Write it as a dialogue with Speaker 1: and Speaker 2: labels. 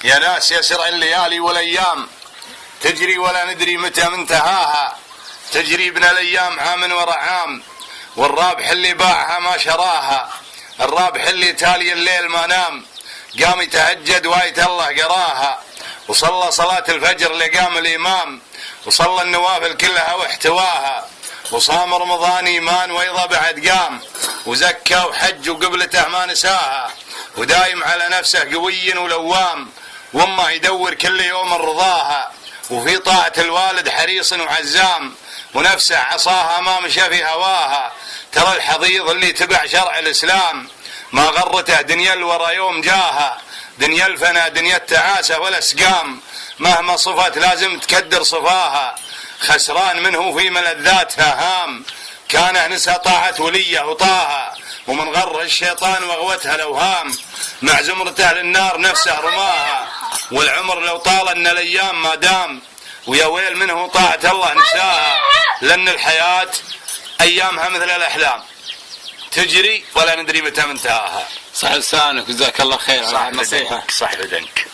Speaker 1: يا ناس يسرع الليالي والأيام تجري ولا ندري متى منتهاها، تجري بنا الأيام عام ورا عام، والرابح اللي باعها ما شراها، الرابح اللي تالي الليل ما نام، قام يتهجد وآية الله قراها، وصلى صلاة الفجر اللي قام الإمام، وصلى النوافل كلها واحتواها، وصام رمضان إيمان وإذا بعد قام، وزكى وحج وقبلته ما نساها، ودايم على نفسه قوي ولوام، وامه يدور كل يوم رضاها، وفي طاعة الوالد حريص وعزام، ونفسه عصاها ما مشى في هواها. ترى الحضيض اللي تبع شرع الإسلام ما غرته دنيا الورا يوم جاها، دنيا الفنا دنيا التعاسة والأسقام، مهما صفت لازم تكدر صفاها، خسران منه في ملذاتها هام، كان نسى طاعة وليه وطاها، ومن غر الشيطان وغوتها الأوهام، مع زمرته للنار نفسه رماها، والعمر لو طال ان الأيام ما دام، ويا ويل منه طاعة الله نساها، لأن الحياة أيامها مثل الأحلام تجري ولا ندري متى منتهاها.
Speaker 2: صح لسانك وجزاك الله خير على النصيحة.
Speaker 1: صح بدنك.